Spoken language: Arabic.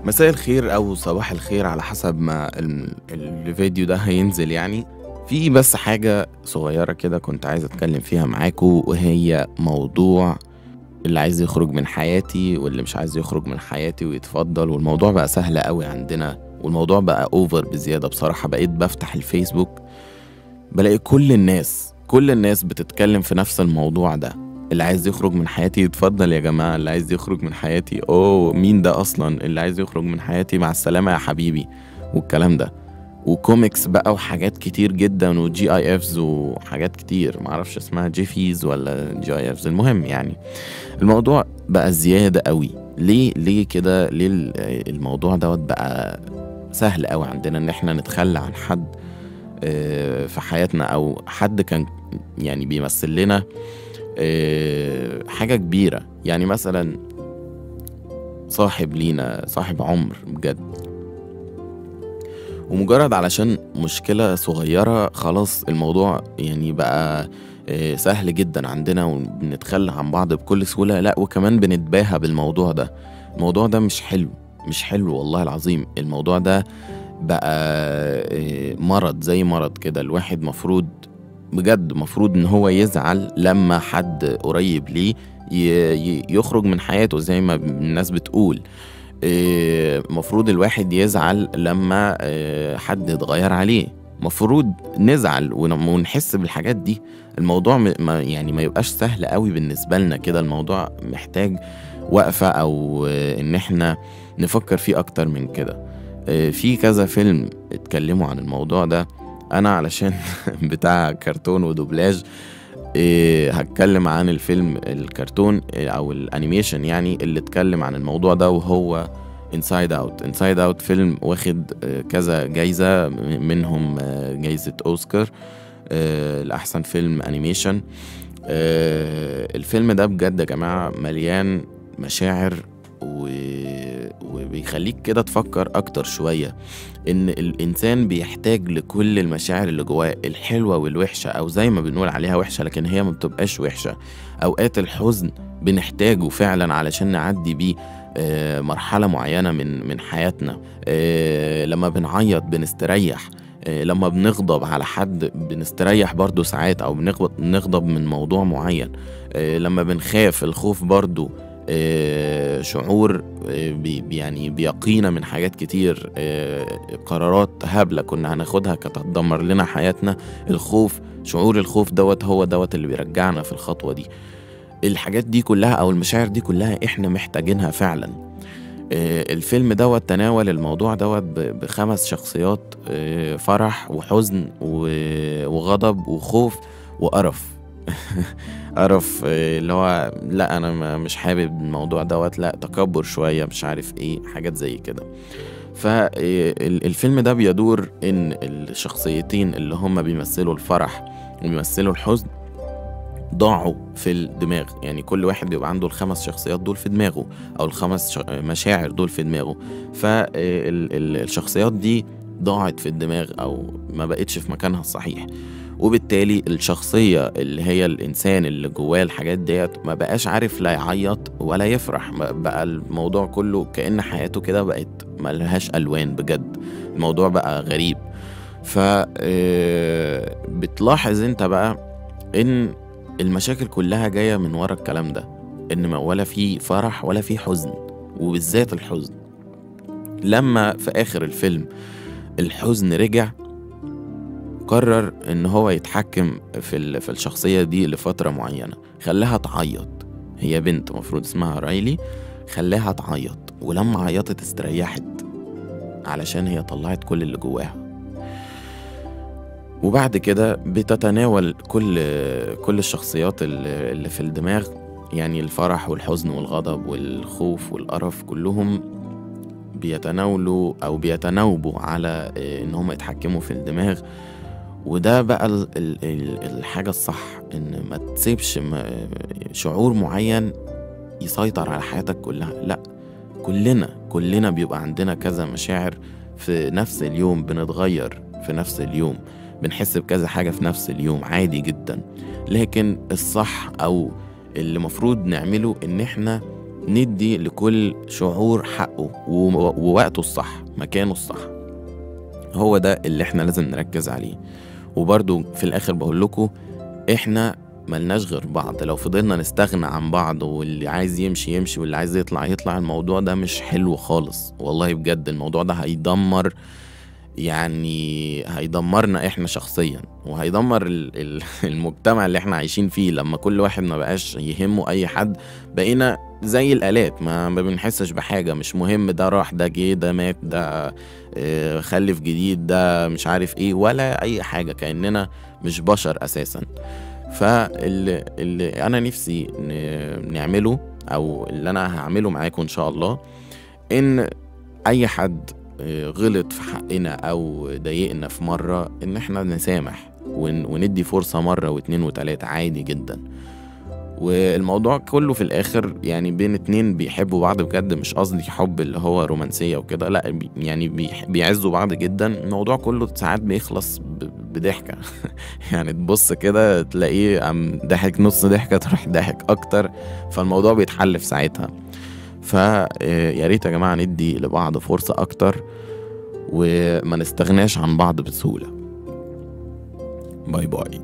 مساء الخير أو صباح الخير على حسب ما الفيديو ده هينزل يعني. في بس حاجة صغيرة كده كنت عايز أتكلم فيها معاكم، وهي موضوع اللي عايز يخرج من حياتي واللي مش عايز يخرج من حياتي ويتفضل. والموضوع بقى سهل قوي عندنا، والموضوع بقى اوفر بزيادة. بصراحة بقيت بفتح الفيسبوك بلاقي كل الناس بتتكلم في نفس الموضوع ده. اللي عايز يخرج من حياتي يتفضل يا جماعة، اللي عايز يخرج من حياتي مين ده أصلا اللي عايز يخرج من حياتي؟ مع السلامة يا حبيبي، والكلام ده. وكوميكس بقى وحاجات كتير جدا وجي اي افز وحاجات كتير، معرفش اسمها جيفيز ولا جي اي افز. المهم يعني الموضوع بقى زيادة قوي. ليه كده؟ ليه الموضوع دوت بقى سهل قوي عندنا ان احنا نتخلى عن حد في حياتنا، او حد كان يعني بيمثل لنا حاجة كبيرة. يعني مثلا صاحب لينا، صاحب عمر بجد، ومجرد علشان مشكلة صغيرة خلاص الموضوع يعني بقى سهل جدا عندنا، وبنتخلى عن بعض بكل سهولة. لا، وكمان بنتباهى بالموضوع ده. الموضوع ده مش حلو والله العظيم. الموضوع ده بقى مرض، زي مرض كده. الواحد مفروض ان هو يزعل لما حد قريب ليه يخرج من حياته زي ما الناس بتقول. مفروض الواحد يزعل لما حد يتغير عليه. مفروض نزعل ونحس بالحاجات دي. الموضوع يعني ما يبقاش سهل قوي بالنسبة لنا كده. الموضوع محتاج وقفة، او ان احنا نفكر فيه اكتر من كده. في كذا فيلم اتكلموا عن الموضوع ده. انا علشان بتاع كرتون ودوبلاج هتكلم عن الفيلم الكرتون او الانيميشن يعني اللي اتكلم عن الموضوع ده، وهو انسايد اوت. فيلم واخد كذا جايزة، منهم جايزة اوسكار لأحسن فيلم انيميشن. الفيلم ده بجد يا جماعة مليان مشاعر وبيخليك كده تفكر اكتر شوية ان الانسان بيحتاج لكل المشاعر اللي جواه، الحلوة والوحشة، او زي ما بنقول عليها وحشة لكن هي ما بتبقاش وحشة. اوقات الحزن بنحتاجه فعلا علشان نعدي بيه مرحلة معينة من حياتنا. لما بنعيط بنستريح، لما بنغضب على حد بنستريح برضو ساعات، او بنغضب من موضوع معين. لما بنخاف، الخوف برضو شعور يعني بيقينا من حاجات كتير. قرارات هبلة كنا هناخدها كانت هتدمر لنا حياتنا. شعور الخوف هو اللي بيرجعنا في الخطوة دي. الحاجات دي كلها او المشاعر دي كلها احنا محتاجينها فعلا. الفيلم تناول الموضوع ب5 شخصيات، فرح وحزن وغضب وخوف وقرف. قرف اللي هو لا انا مش حابب الموضوع لا تكبر شوية، مش عارف ايه، حاجات زي كده. فالفيلم ده بيدور ان الشخصيتين اللي هم بيمثلوا الفرح وبيمثلوا الحزن ضاعوا في الدماغ. يعني كل واحد بيبقى عنده ال5 شخصيات دول في دماغه، او ال5 مشاعر دول في دماغه. فالشخصيات دي ضاعت في الدماغ او ما بقتش في مكانها الصحيح، وبالتالي الشخصية اللي هي الإنسان اللي جواه الحاجات ديت ما بقاش عارف لا يعيط ولا يفرح. بقى الموضوع كله كأن حياته كده بقت ملهاش ألوان. بجد الموضوع بقى غريب. بتلاحظ انت بقى ان المشاكل كلها جاية من ورا الكلام ده، ان ولا في فرح ولا في حزن، وبالذات الحزن. لما في آخر الفيلم الحزن رجع، قرر ان هو يتحكم في الشخصية دي لفترة معينة، خلاها تعيط. هي بنت مفروض اسمها رايلي، خلاها تعيط، ولما عيطت استريحت علشان هي طلعت كل اللي جواها. وبعد كده بتتناول كل الشخصيات اللي في الدماغ، يعني الفرح والحزن والغضب والخوف والقرف، كلهم بيتناولوا او بيتناوبوا على ان هم يتحكموا في الدماغ. وده بقى الحاجة الصح، ان ما تسيبش شعور معين يسيطر على حياتك كلها. لا، كلنا بيبقى عندنا كذا مشاعر في نفس اليوم، بنتغير في نفس اليوم، بنحس بكذا حاجة في نفس اليوم، عادي جدا. لكن الصح او اللي مفروض نعمله ان احنا ندي لكل شعور حقه ووقته الصح، مكانه الصح. هو ده اللي احنا لازم نركز عليه. وبرضو في الاخر بقول لكم احنا ملناش غير بعض. لو فضلنا نستغنى عن بعض واللي عايز يمشي يمشي واللي عايز يطلع يطلع، الموضوع ده مش حلو خالص والله بجد. الموضوع ده هيدمر، يعني هيدمرنا احنا شخصيا، وهيدمر المجتمع اللي احنا عايشين فيه. لما كل واحد ما بقاش يهمه اي حد، بقينا زي الآلات، ما بنحسش بحاجة. مش مهم ده راح ده جه ده مات ده خلف جديد ده مش عارف ايه ولا اي حاجة، كأننا مش بشر اساسا. فاللي انا نفسي نعمله، او اللي انا هعمله معاكم ان شاء الله، ان اي حد غلط في حقنا او ضايقنا في مرة، ان احنا نسامح وندي فرصة مرة واتنين وتلاتة عادي جدا. والموضوع كله في الاخر يعني بين اتنين بيحبوا بعض بجد، مش قصدي حب اللي هو رومانسية وكده، لا يعني بيعزوا بعض جدا. الموضوع كله ساعات بيخلص بضحكة يعني تبص كده تلاقيه عم ضحك نص ضحكة تروح ضحك اكتر، فالموضوع بيتحل في ساعتها. فيا ريت يا جماعة ندي لبعض فرصة اكتر، وما نستغناش عن بعض بسهولة. باي باي.